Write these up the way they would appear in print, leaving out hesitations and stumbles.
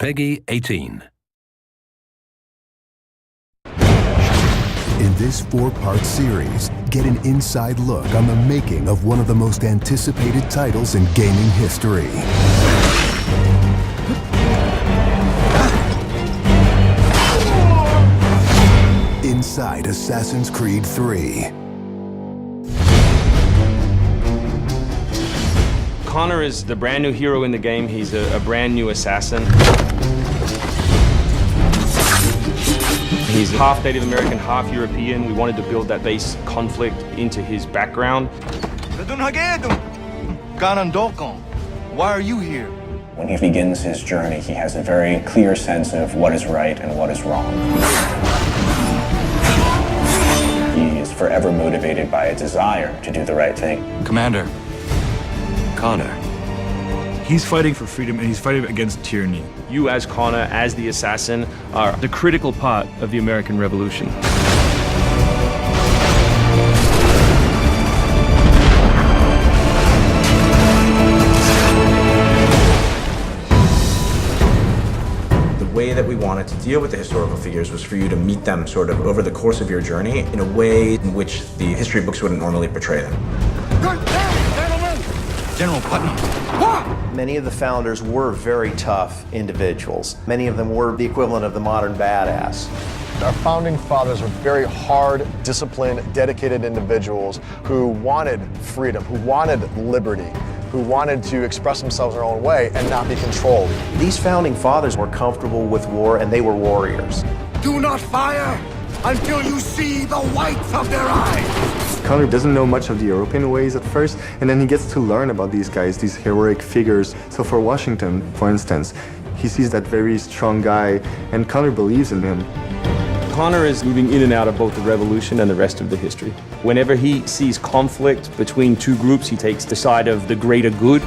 Peggy 18. In this 4-part series, get an inside look on the making of one of the most anticipated titles in gaming history. Inside Assassin's Creed 3. Connor is the brand new hero in the game. He's a brand new assassin. He's half Native American, half European. We wanted to build that base conflict into his background. Why are you here? When he begins his journey, he has a very clear sense of what is right and what is wrong. He is forever motivated by a desire to do the right thing. Commander, Connor. He's fighting for freedom and he's fighting against tyranny. You as Connor, as the assassin, are the critical part of the American Revolution. The way that we wanted to deal with the historical figures was for you to meet them sort of over the course of your journey in a way in which the history books wouldn't normally portray them. General Putnam. Many of the founders were very tough individuals. Many of them were the equivalent of the modern badass. Our founding fathers were very hard, disciplined, dedicated individuals who wanted freedom, who wanted liberty, who wanted to express themselves their own way and not be controlled. These founding fathers were comfortable with war, and they were warriors. Do not fire until you see the whites of their eyes. Connor doesn't know much of the European ways at first, and then he gets to learn about these guys, these heroic figures. So for Washington, for instance, he sees that very strong guy, and Connor believes in him. Connor is moving in and out of both the revolution and the rest of the history. Whenever he sees conflict between two groups, he takes the side of the greater good.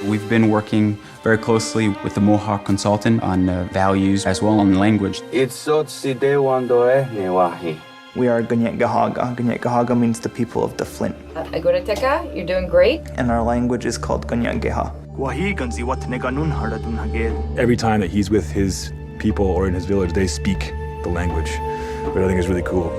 We've been working very closely with the Mohawk consultant on values as well on language. We are Gunyet Gahaga. Gunyet Gahaga means the people of the Flint. Agurateka, you're doing great. And our language is called Gunyet Geha. Every time that he's with his people or in his village, they speak the language, which I think is really cool.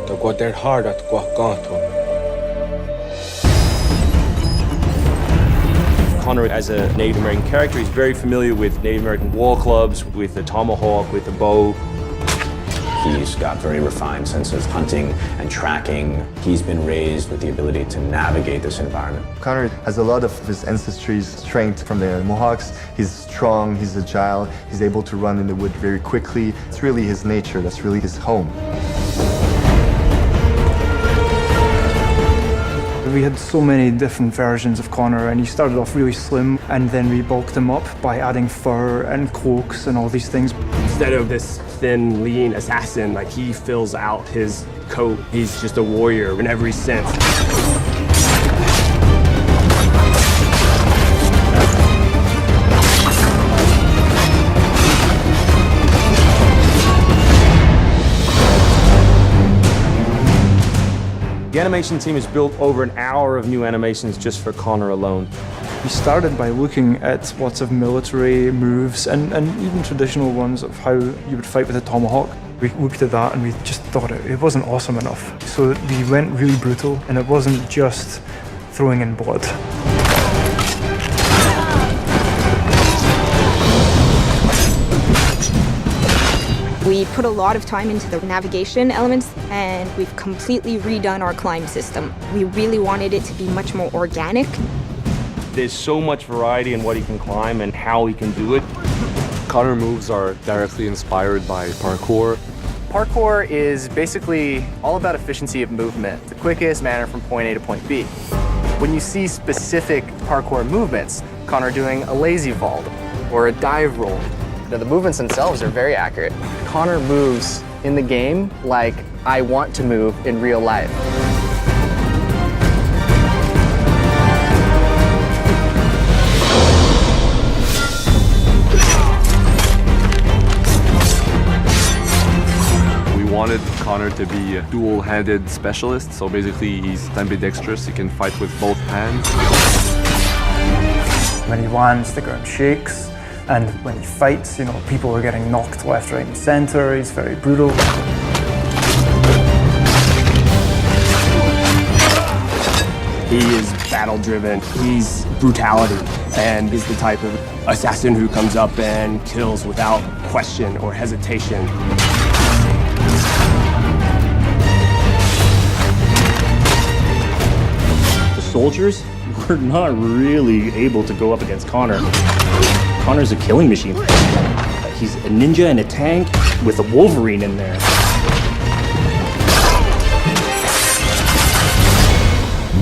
Connor, as a Native American character, he's very familiar with Native American war clubs, with the tomahawk, with the bow. He's got very refined sense of hunting and tracking. He's been raised with the ability to navigate this environment. Connor has a lot of his ancestry's strength from the Mohawks. He's strong, he's agile, he's able to run in the wood very quickly. It's really his nature, that's really his home. We had so many different versions of Connor, and he started off really slim, and then we bulked him up by adding fur and cloaks and all these things. Instead of this thin, lean assassin, like he fills out his coat. He's just a warrior in every sense. The animation team has built over an hour of new animations just for Connor alone. We started by looking at lots of military moves and even traditional ones of how you would fight with a tomahawk. We looked at that and we just thought it wasn't awesome enough. So we went really brutal, and it wasn't just throwing in blood. We put a lot of time into the navigation elements, and we've completely redone our climb system. We really wanted it to be much more organic. There's so much variety in what he can climb and how he can do it. Connor moves are directly inspired by parkour. Parkour is basically all about efficiency of movement, the quickest manner from point A to point B. When you see specific parkour movements, Connor doing a lazy vault or a dive roll, now, the movements themselves are very accurate. Connor moves in the game like I want to move in real life. We wanted Connor to be a dual-handed specialist. So basically, he's ambidextrous. He can fight with both hands. When he lands, the ground shakes. And when he fights, you know, people are getting knocked left, right, and center. He's very brutal. He is battle-driven. He's brutality, and he's the type of assassin who comes up and kills without question or hesitation. The soldiers were not really able to go up against Connor. Connor's a killing machine. He's a ninja in a tank with a Wolverine in there.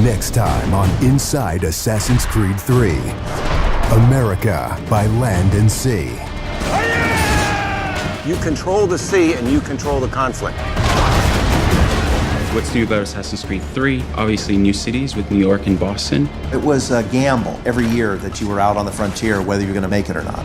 Next time on Inside Assassin's Creed 3, America by Land and Sea. You control the sea and you control the conflict. What's new about Assassin's Creed 3? Obviously new cities with New York and Boston. It was a gamble every year that you were out on the frontier, whether you're going to make it or not.